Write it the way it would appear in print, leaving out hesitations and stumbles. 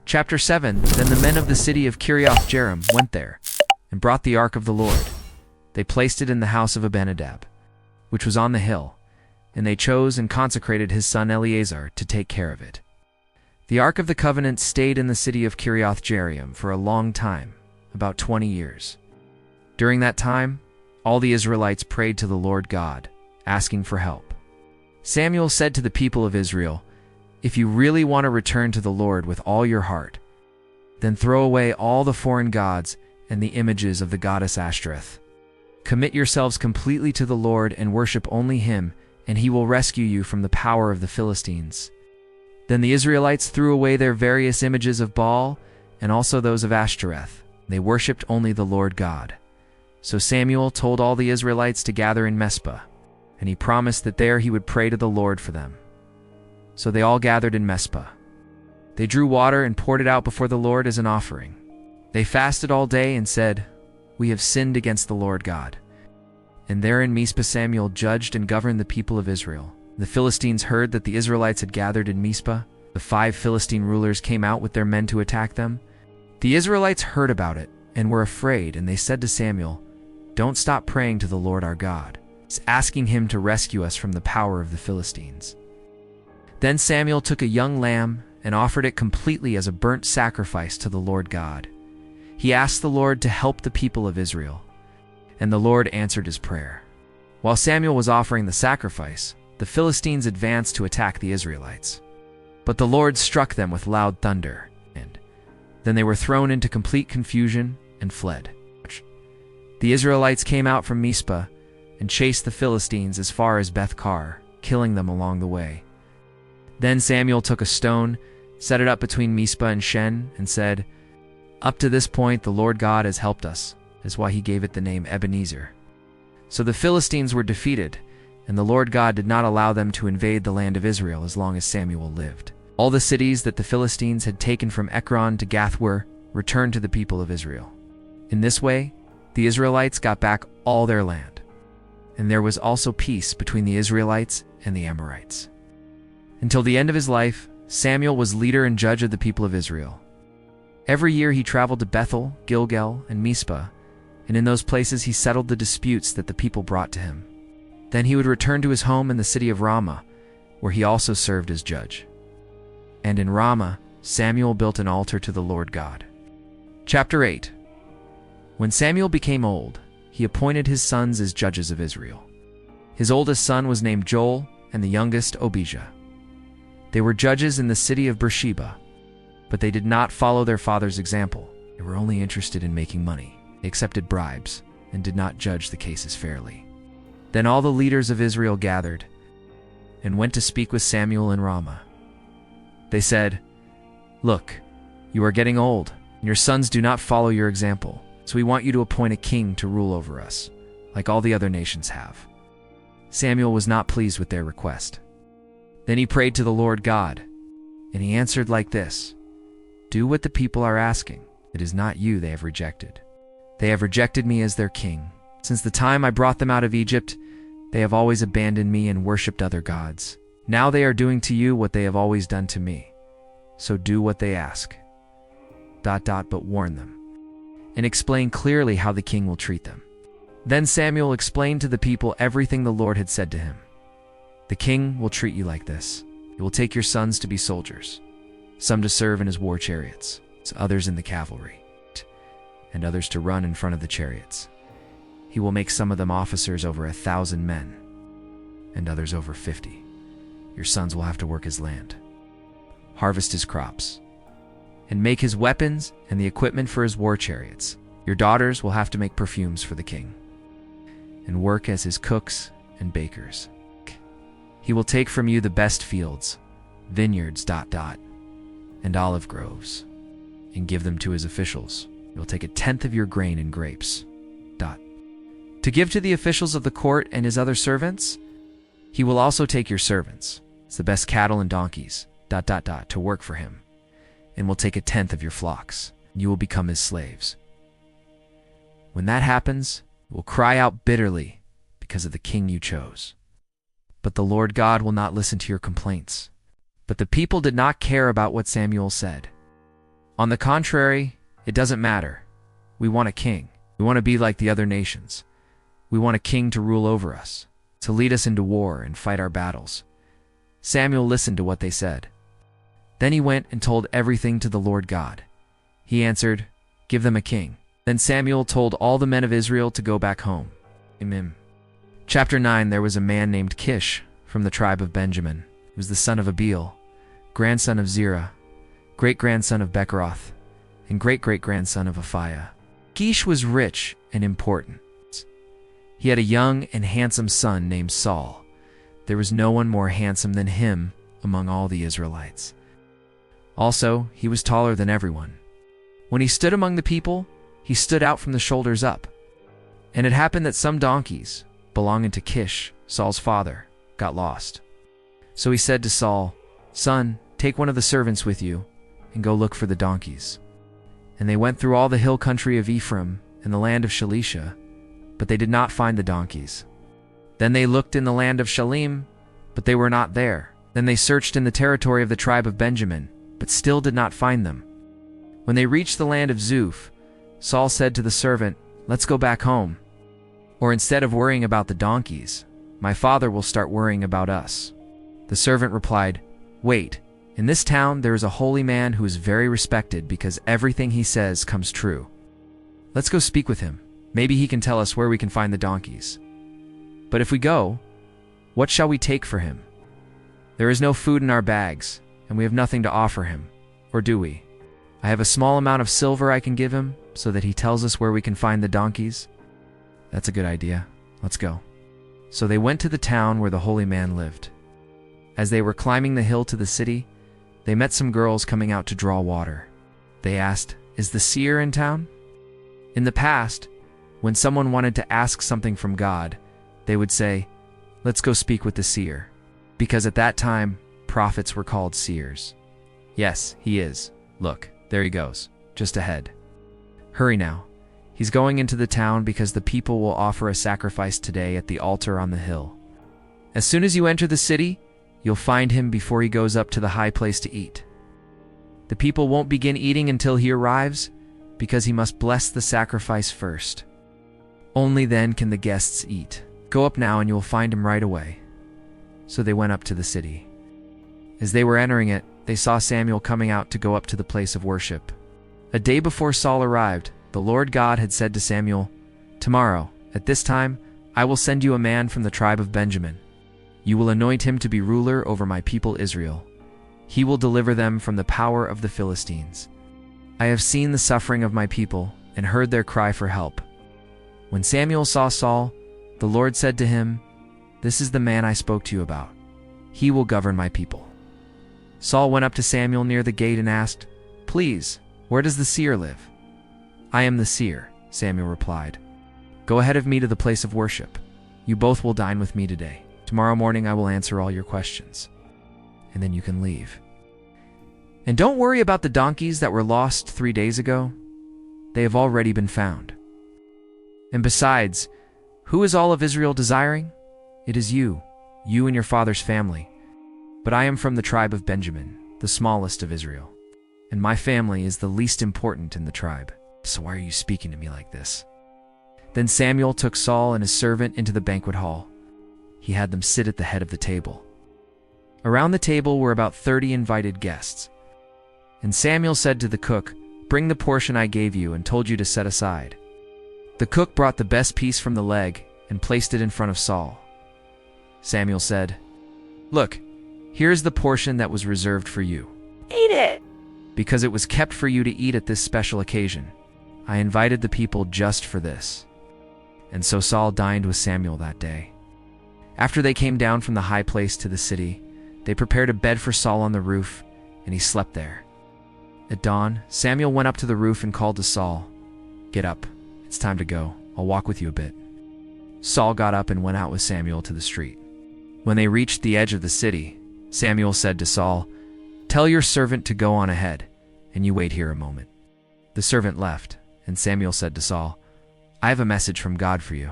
Chapter 7. Then the men of the city of Kiriath-Jearim went there, and brought the ark of the Lord. They placed it in the house of Abinadab, which was on the hill, and they chose and consecrated his son Eleazar to take care of it. The ark of the covenant stayed in the city of Kiriath-Jearim for a long time, about 20 years. During that time, all the Israelites prayed to the Lord God, asking for help. Samuel said to the people of Israel, "If you really want to return to the Lord with all your heart, then throw away all the foreign gods and the images of the goddess Ashtoreth. Commit yourselves completely to the Lord and worship only him, and he will rescue you from the power of the Philistines." Then the Israelites threw away their various images of Baal and also those of Ashtoreth. They worshipped only the Lord God. So Samuel told all the Israelites to gather in Mizpah, and he promised that there he would pray to the Lord for them. So they all gathered in Mizpah. They drew water and poured it out before the Lord as an offering. They fasted all day and said, "We have sinned against the Lord God." And there in Mizpah Samuel judged and governed the people of Israel. The Philistines heard that the Israelites had gathered in Mizpah. The 5 Philistine rulers came out with their men to attack them. The Israelites heard about it and were afraid, and they said to Samuel, "Don't stop praying to the Lord our God, asking him to rescue us from the power of the Philistines." Then Samuel took a young lamb and offered it completely as a burnt sacrifice to the Lord God. He asked the Lord to help the people of Israel, and the Lord answered his prayer. While Samuel was offering the sacrifice, the Philistines advanced to attack the Israelites. But the Lord struck them with loud thunder, and then they were thrown into complete confusion and fled. The Israelites came out from Mizpah and chased the Philistines as far as Beth-kar, killing them along the way. Then Samuel took a stone, set it up between Mizpah and Shen, and said, "Up to this point the Lord God has helped us," is why he gave it the name Ebenezer. So the Philistines were defeated, and the Lord God did not allow them to invade the land of Israel as long as Samuel lived. All the cities that the Philistines had taken from Ekron to Gath were returned to the people of Israel. In this way, the Israelites got back all their land, and there was also peace between the Israelites and the Amorites. Until the end of his life, Samuel was leader and judge of the people of Israel. Every year he traveled to Bethel, Gilgal, and Mizpah, and in those places he settled the disputes that the people brought to him. Then he would return to his home in the city of Ramah, where he also served as judge. And in Ramah, Samuel built an altar to the Lord God. Chapter 8. When Samuel became old, he appointed his sons as judges of Israel. His oldest son was named Joel, and the youngest Obijah. They were judges in the city of Beersheba, but they did not follow their father's example. They were only interested in making money. They accepted bribes and did not judge the cases fairly. Then all the leaders of Israel gathered and went to speak with Samuel in Ramah. They said, "Look, you are getting old, and your sons do not follow your example, so we want you to appoint a king to rule over us, like all the other nations have." Samuel was not pleased with their request. Then he prayed to the Lord God, and he answered like this, "Do what the people are asking. It is not you they have rejected. They have rejected me as their king. Since the time I brought them out of Egypt, they have always abandoned me and worshipped other gods. Now they are doing to you what they have always done to me. So do what they ask. But warn them, and explain clearly how the king will treat them." Then Samuel explained to the people everything the Lord had said to him. "The king will treat you like this. He will take your sons to be soldiers, some to serve in his war chariots, others in the cavalry, and others to run in front of the chariots. He will make some of them officers over 1,000 men, and others over 50. Your sons will have to work his land, harvest his crops, and make his weapons and the equipment for his war chariots. Your daughters will have to make perfumes for the king, and work as his cooks and bakers. He will take from you the best fields, vineyards, and olive groves, and give them to his officials. He will take 1/10 of your grain and grapes, to give to the officials of the court and his other servants. He will also take your servants, the best cattle and donkeys, to work for him, and will take 1/10 of your flocks, and you will become his slaves. When that happens, you will cry out bitterly because of the king you chose. But the Lord God will not listen to your complaints." But the people did not care about what Samuel said. On the contrary, it doesn't matter. We want a king. We want to be like the other nations. We want a king to rule over us, to lead us into war and fight our battles." Samuel listened to what they said. Then he went and told everything to the Lord God. He answered, "Give them a king." Then Samuel told all the men of Israel to go back home. Amen. Chapter 9. There was a man named Kish from the tribe of Benjamin. He was the son of Abiel, grandson of Zerah, great-grandson of Becheroth, and great-great-grandson of Aphiah. Kish was rich and important. He had a young and handsome son named Saul. There was no one more handsome than him among all the Israelites. Also, he was taller than everyone. When he stood among the people, he stood out from the shoulders up. And it happened that some donkeys, belonging to Kish, Saul's father, got lost. So he said to Saul, "Son, take one of the servants with you, and go look for the donkeys." And they went through all the hill country of Ephraim and the land of Shalisha, but they did not find the donkeys. Then they looked in the land of Shalim, but they were not there. Then they searched in the territory of the tribe of Benjamin, but still did not find them. When they reached the land of Zuph, Saul said to the servant, "Let's go back home. Or instead of worrying about the donkeys, my father will start worrying about us." The servant replied, "Wait, in this town there is a holy man who is very respected because everything he says comes true. Let's go speak with him. Maybe he can tell us where we can find the donkeys. But if we go, what shall we take for him? There is no food in our bags, and we have nothing to offer him, or do we? I have a small amount of silver I can give him, so that he tells us where we can find the donkeys." "That's a good idea. Let's go." So they went to the town where the holy man lived. As they were climbing the hill to the city, they met some girls coming out to draw water. They asked, "Is the seer in town?" In the past, when someone wanted to ask something from God, they would say, "Let's go speak with the seer," because at that time, prophets were called seers. "Yes, he is. Look, there he goes, just ahead. Hurry now. He's going into the town because the people will offer a sacrifice today at the altar on the hill. As soon as you enter the city, you'll find him before he goes up to the high place to eat. The people won't begin eating until he arrives, because he must bless the sacrifice first. Only then can the guests eat. Go up now and you'll find him right away." So they went up to the city. As they were entering it, they saw Samuel coming out to go up to the place of worship. A day before Saul arrived, the Lord God had said to Samuel, "Tomorrow, at this time, I will send you a man from the tribe of Benjamin. You will anoint him to be ruler over my people Israel. He will deliver them from the power of the Philistines. I have seen the suffering of my people and heard their cry for help." When Samuel saw Saul, the Lord said to him, "This is the man I spoke to you about. He will govern my people." Saul went up to Samuel near the gate and asked, "Please, where does the seer live?" "I am the seer," Samuel replied. "Go ahead of me to the place of worship. You both will dine with me today. Tomorrow morning I will answer all your questions, and then you can leave. And don't worry about the donkeys that were lost 3 days ago. They have already been found. And besides, who is all of Israel desiring? It is you and your father's family. But I am from the tribe of Benjamin, the smallest of Israel, and my family is the least important in the tribe. So why are you speaking to me like this?" Then Samuel took Saul and his servant into the banquet hall. He had them sit at the head of the table. Around the table were about 30 invited guests. And Samuel said to the cook, "Bring the portion I gave you and told you to set aside." The cook brought the best piece from the leg and placed it in front of Saul. Samuel said, "Look, here is the portion that was reserved for you. Eat it, because it was kept for you to eat at this special occasion. I invited the people just for this." And so Saul dined with Samuel that day. After they came down from the high place to the city, they prepared a bed for Saul on the roof, and he slept there. At dawn, Samuel went up to the roof and called to Saul, "Get up, it's time to go. I'll walk with you a bit." Saul got up and went out with Samuel to the street. When they reached the edge of the city, Samuel said to Saul, "Tell your servant to go on ahead, and you wait here a moment." The servant left, and Samuel said to Saul, "I have a message from God for you."